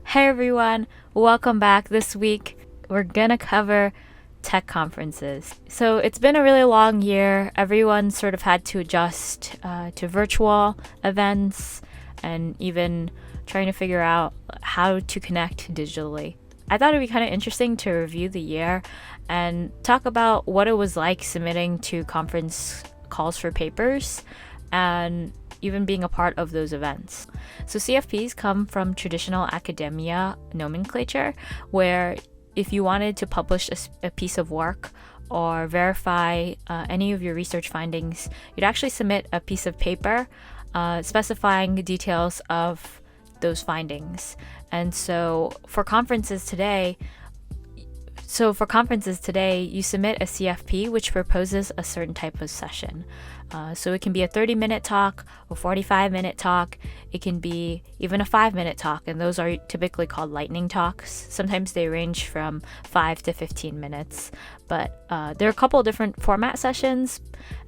Hey everyone, welcome back. This week we're gonna cover tech conferences. So it's been a really long year. Everyone sort of had to adjust to virtual events and even trying to figure out how to connect digitally. I thought it'd be kind of interesting to review the year and talk about what it was like submitting to conference calls for papers and even being a part of those events. So CFPs come from traditional academia nomenclature, where if you wanted to publish a piece of work or verify any of your research findings, you'd actually submit a piece of paper specifying the details of those findings. And so for conferences today, you submit a CFP which proposes a certain type of session. So it can be a 30-minute talk, a 45-minute talk. It can be even a 5-minute talk, and those are typically called lightning talks. Sometimes they range from 5 to 15 minutes. But there are a couple of different format sessions,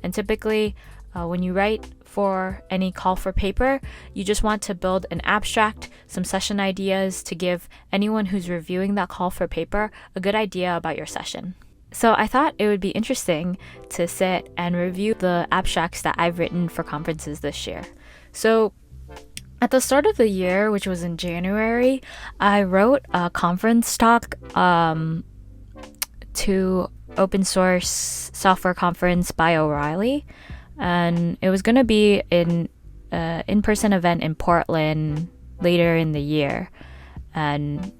and typically when you write for any call for paper, you just want to build an abstract, some session ideas to give anyone who's reviewing that call for paper a good idea about your session. So I thought it would be interesting to sit and review the abstracts that I've written for conferences this year. So at the start of the year, which was in January, I wrote a conference talk to open source software conference by O'Reilly. And it was going to be an in-person event in Portland later in the year, and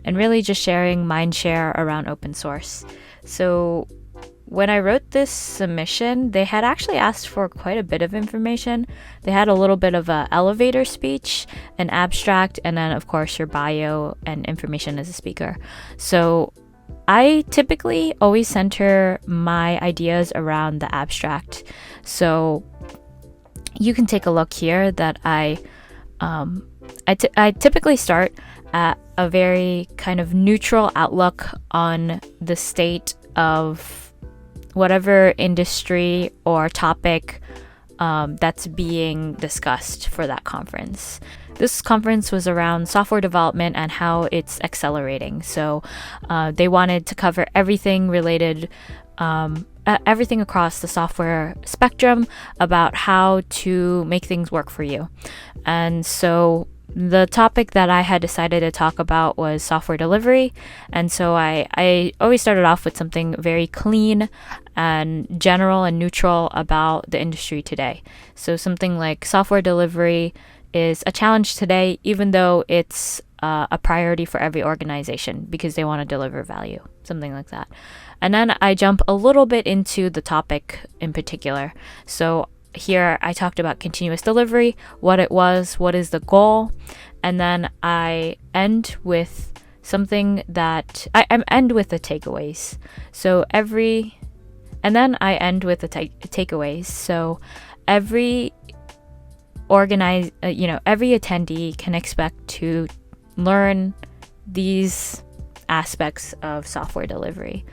really just sharing mind share around open source. So when I wrote this submission, they had actually asked for quite a bit of information. They had a little bit of an elevator speech, an abstract, and then of course your bio and information as a speaker. So I typically always center my ideas around the abstract. So you can take a look here that I typically start at a very kind of neutral outlook on the state of whatever industry or topic that's being discussed for that conference. This conference was around software development and how it's accelerating. So they wanted to cover everything related, everything across the software spectrum about how to make things work for you. And so the topic that I had decided to talk about was software delivery. And so I always started off with something very clean and general and neutral about the industry today. So something like software delivery is a challenge today, even though it's a priority for every organization because they want to deliver value, something like that. And then I jump a little bit into the topic in particular. So here I talked about continuous delivery, what it was, what is the goal, and then I end with something that I end with the takeaways. So every takeaways. So every every attendee can expect to learn these aspects of software delivery.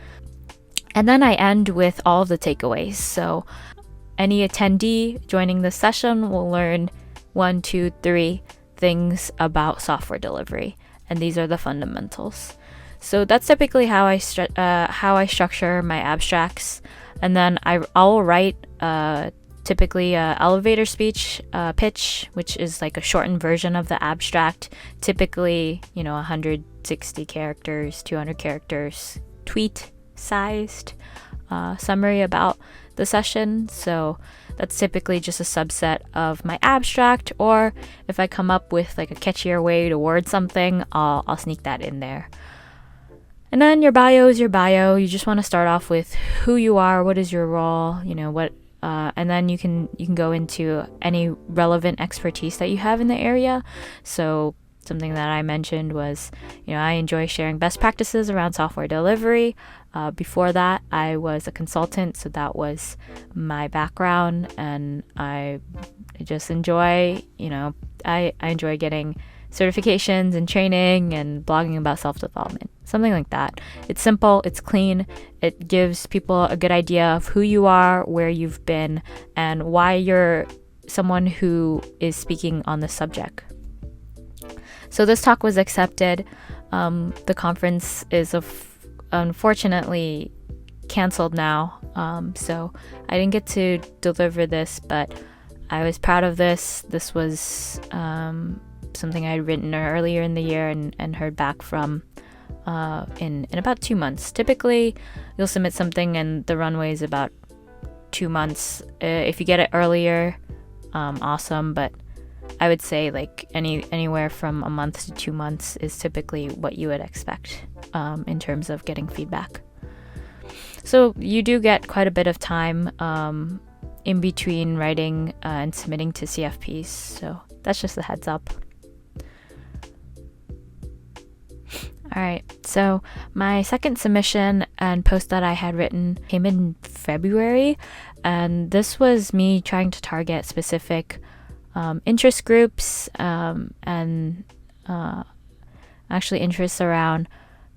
And then I end with all of the takeaways. So any attendee joining the session will learn 1, 2, 3 things about software delivery, and these are the fundamentals. So that's typically how I structure my abstracts, and then I'll write typically a elevator speech pitch, which is like a shortened version of the abstract, typically 160 characters, 200 characters, tweet sized summary about the session. So that's typically just a subset of my abstract, or if I come up with like a catchier way to word something, I'll sneak that in there. And then your bio is your bio. You just want to start off with who you are, what is your role, and then you can go into any relevant expertise that you have in the area. So something that I mentioned was, I enjoy sharing best practices around software delivery. Before that, I was a consultant, so that was my background, and I just enjoy, I enjoy getting certifications and training and blogging about self-development, something like that. It's simple, it's clean, it gives people a good idea of who you are, where you've been, and why you're someone who is speaking on the subject. So this talk was accepted. The conference is unfortunately canceled now. So I didn't get to deliver this, but I was proud of this. This was something I had written earlier in the year and heard back from in about 2 months. Typically, you'll submit something and the runway is about 2 months. If you get it earlier, awesome, but I would say like anywhere from a month to 2 months is typically what you would expect in terms of getting feedback. So you do get quite a bit of time in between writing and submitting to CFPs. So that's just a heads up. All right, so my second submission and post that I had written came in February, and this was me trying to target specific interest groups and actually interests around,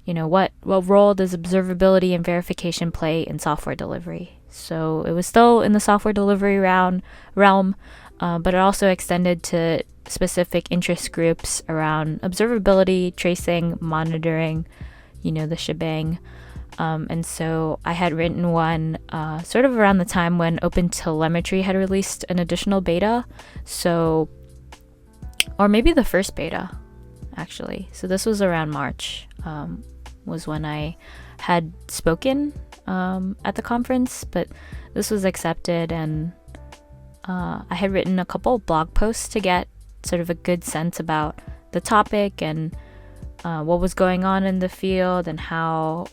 what role does observability and verification play in software delivery. So it was still in the software delivery realm, but it also extended to specific interest groups around observability, tracing, monitoring, the shebang. And so I had written one sort of around the time when OpenTelemetry had released an additional beta. So, or maybe the first beta, actually. So this was around March, was when I had spoken at the conference, but this was accepted, and I had written a couple blog posts to get sort of a good sense about the topic and what was going on in the field and how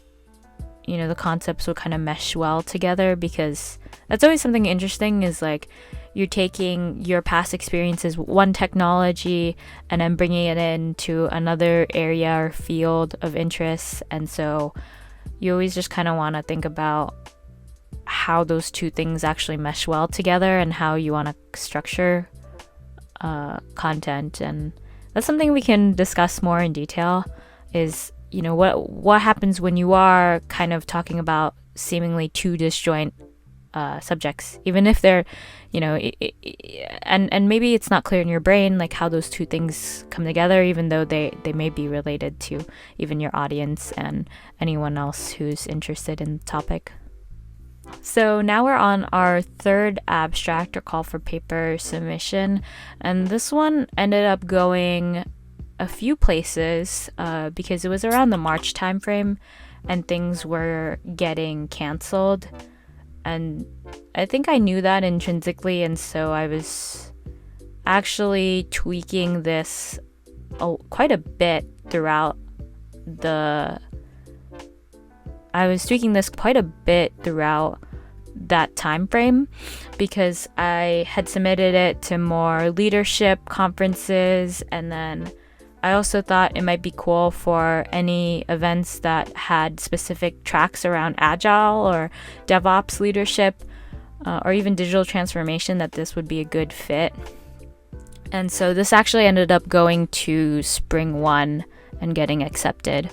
the concepts would kind of mesh well together, because that's always something interesting, is like you're taking your past experiences with one technology and then bringing it into another area or field of interest. And so you always just kind of want to think about how those two things actually mesh well together and how you want to structure content. And that's something we can discuss more in detail, is what happens when you are kind of talking about seemingly two disjoint subjects, even if they're and maybe it's not clear in your brain like how those two things come together, even though they may be related to even your audience and anyone else who's interested in the topic. So now we're on our third abstract or call for paper submission, and this one ended up going a few places because it was around the March timeframe and things were getting canceled, and I think I knew that intrinsically, and so I was actually tweaking this quite a bit throughout that time frame, because I had submitted it to more leadership conferences, and then I also thought it might be cool for any events that had specific tracks around agile or DevOps leadership or even digital transformation, that this would be a good fit. And so this actually ended up going to Spring 1 and getting accepted.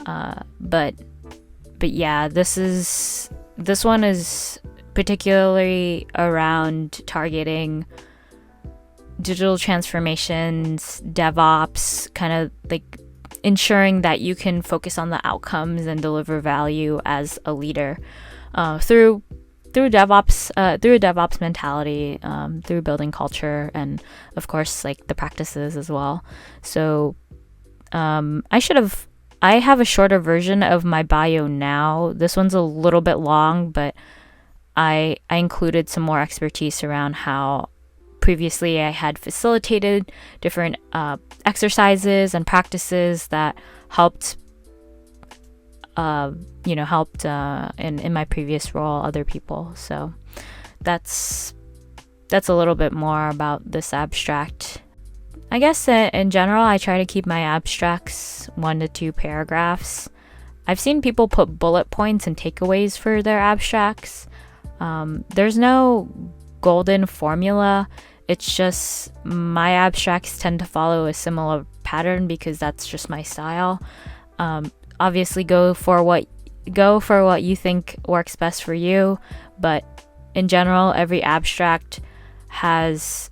But yeah, this one is particularly around targeting digital transformations, DevOps, kind of like ensuring that you can focus on the outcomes and deliver value as a leader through DevOps, through a DevOps mentality, through building culture, and of course like the practices as well. So I have a shorter version of my bio now. This one's a little bit long, but I included some more expertise around how previously I had facilitated different exercises and practices that helped in my previous role other people. So that's a little bit more about this abstract. I guess in general, I try to keep my abstracts 1 to 2 paragraphs. I've seen people put bullet points and takeaways for their abstracts. There's no golden formula. It's just my abstracts tend to follow a similar pattern because that's just my style. Obviously, go for what you think works best for you, but in general, every abstract has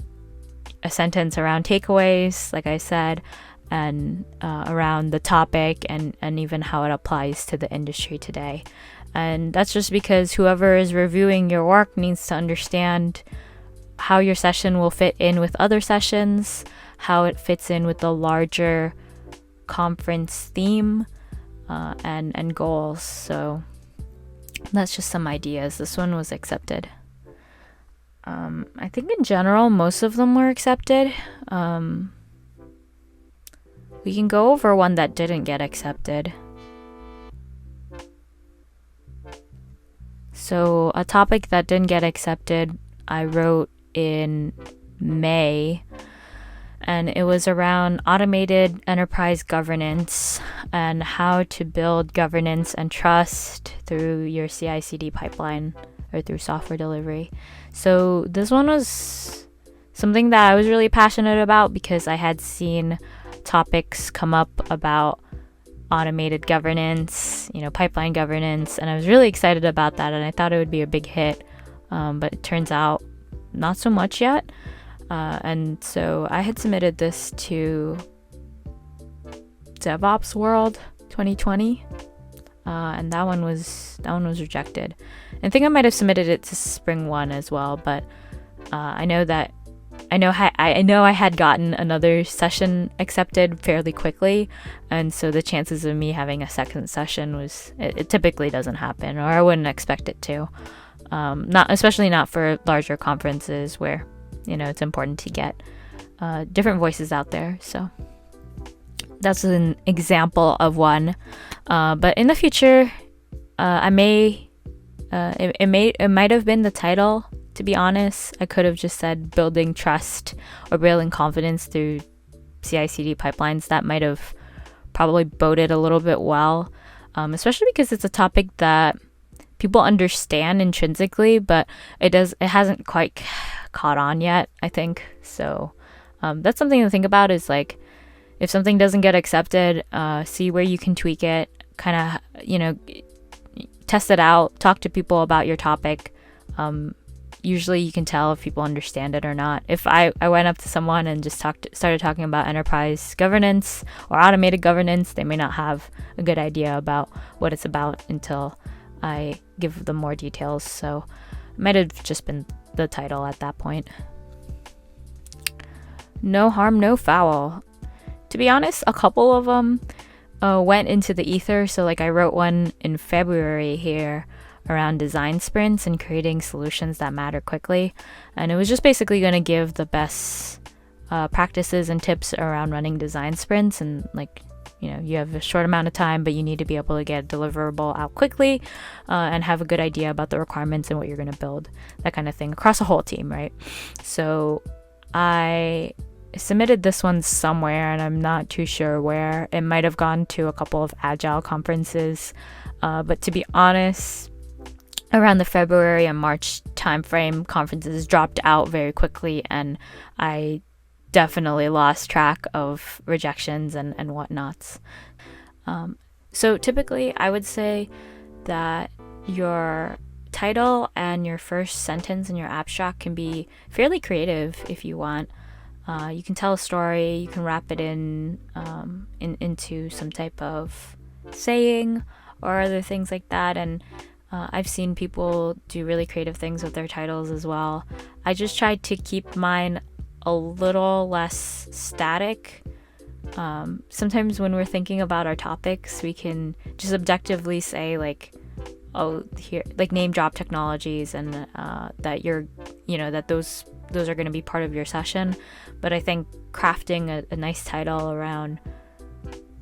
a sentence around takeaways, like I said, and around the topic and even how it applies to the industry today. And that's just because whoever is reviewing your work needs to understand how your session will fit in with other sessions, how it fits in with the larger conference theme and goals. So that's just some ideas. This one was accepted. I think in general, most of them were accepted. We can go over one that didn't get accepted. So a topic that didn't get accepted, I wrote in May, and it was around automated enterprise governance and how to build governance and trust through your CI/CD pipeline or through software delivery. So this one was something that I was really passionate about because I had seen topics come up about automated governance, pipeline governance, and I was really excited about that, and I thought it would be a big hit, but it turns out not so much yet. And so I had submitted this to DevOps World 2020, and that one was rejected. I think I might have submitted it to Spring One as well, but I know I had gotten another session accepted fairly quickly, and so the chances of me having a second session it typically doesn't happen, or I wouldn't expect it to. Especially not for larger conferences where it's important to get different voices out there. So that's an example of one. But in the future, it might have been the title. To be honest, I could have just said building trust or building confidence through CI/CD pipelines. That might have probably boded a little bit well, especially because it's a topic that people understand intrinsically, but it hasn't quite caught on yet, I think. So that's something to think about, is like, if something doesn't get accepted, see where you can tweak it, kind of, test it out, talk to people about your topic. Usually you can tell if people understand it or not. If I went up to someone and just started talking about enterprise governance or automated governance, they may not have a good idea about what it's about until I give them more details. So it might have just been the title at that point. No harm, no foul. To be honest, a couple of them went into the ether. So like I wrote one in February here around design sprints and creating solutions that matter quickly. And it was just basically going to give the best practices and tips around running design sprints. And like, you have a short amount of time, but you need to be able to get a deliverable out quickly and have a good idea about the requirements and what you're going to build, that kind of thing, across a whole team, right? So I submitted this one somewhere, and I'm not too sure where. It might have gone to a couple of Agile conferences, but to be honest, around the February and March timeframe, conferences dropped out very quickly, and I definitely lost track of rejections and whatnots. So typically, I would say that your title and your first sentence in your abstract can be fairly creative if you want. You can tell a story, you can wrap it into some type of saying or other things like that, and I've seen people do really creative things with their titles as well. I just tried to keep mine a little less static. Sometimes when we're thinking about our topics, we can just objectively say like, oh, here, like name drop technologies, and that that those are going to be part of your session. But I think crafting a nice title around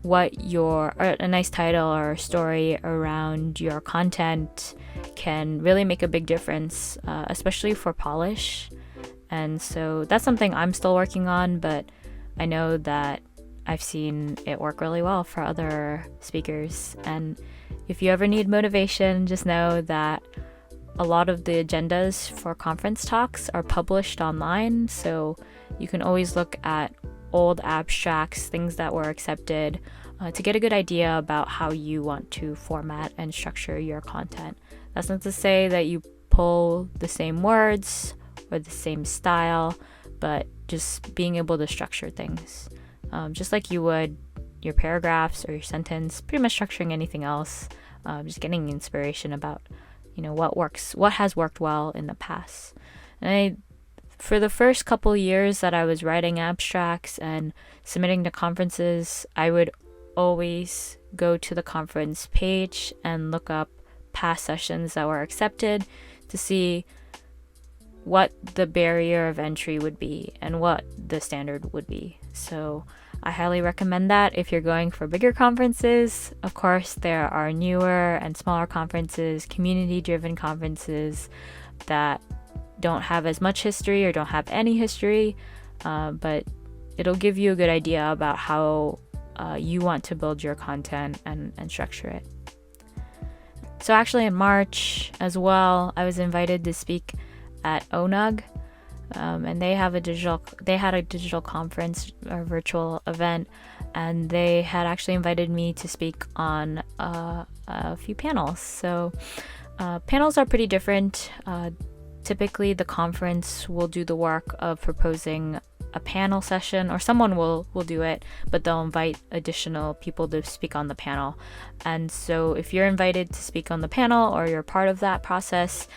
a nice title or a story around your content can really make a big difference, especially for polish. And so that's something I'm still working on, but I know that I've seen it work really well for other speakers. And if you ever need motivation, just know that a lot of the agendas for conference talks are published online, so you can always look at old abstracts, things that were accepted, to get a good idea about how you want to format and structure your content. That's not to say that you pull the same words or the same style, but just being able to structure things just like you would your paragraphs or your sentence, pretty much structuring anything else, just getting inspiration about, what has worked well in the past. And for the first couple years that I was writing abstracts and submitting to conferences, I would always go to the conference page and look up past sessions that were accepted to see what the barrier of entry would be and what the standard would be. So I highly recommend that if you're going for bigger conferences. Of course, there are newer and smaller conferences, community-driven conferences that don't have as much history or don't have any history, but it'll give you a good idea about how you want to build your content and structure it. So actually in March as well, I was invited to speak at ONUG, and they had a digital conference or virtual event, and they had actually invited me to speak on a few panels. So panels are pretty different. Typically the conference will do the work of proposing a panel session, or someone will do it, but they'll invite additional people to speak on the panel. And so if you're invited to speak on the panel or you're part of that process,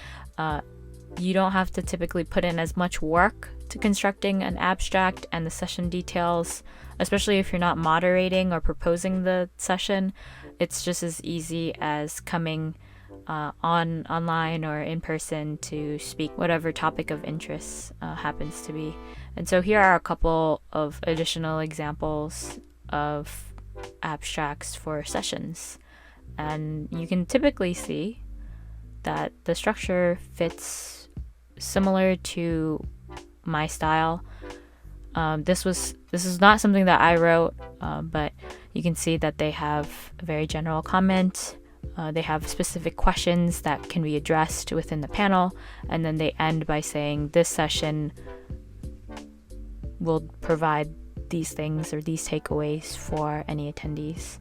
you don't have to typically put in as much work to constructing an abstract and the session details, especially if you're not moderating or proposing the session. It's just as easy as coming online or in person to speak whatever topic of interest happens to be. And so here are a couple of additional examples of abstracts for sessions. And you can typically see that the structure fits similar to my style. This is not something that I wrote, but you can see that they have a very general comment. They have specific questions that can be addressed within the panel, and then they end by saying this session will provide these things or these takeaways for any attendees.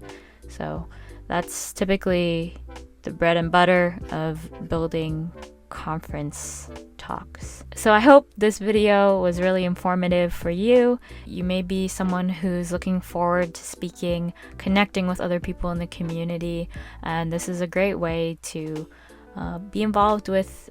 So that's typically the bread and butter of building conference talks. So I hope this video was really informative for you. You may be someone who's looking forward to speaking, connecting with other people in the community, and this is a great way to be involved with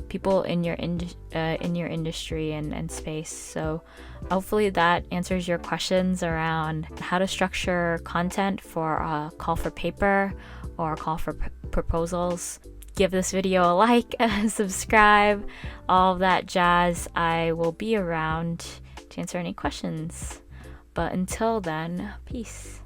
people in your industry and space. So hopefully that answers your questions around how to structure content for a call for paper or a call for proposals. Give this video a like, subscribe, all of that jazz. I will be around to answer any questions. But until then, peace.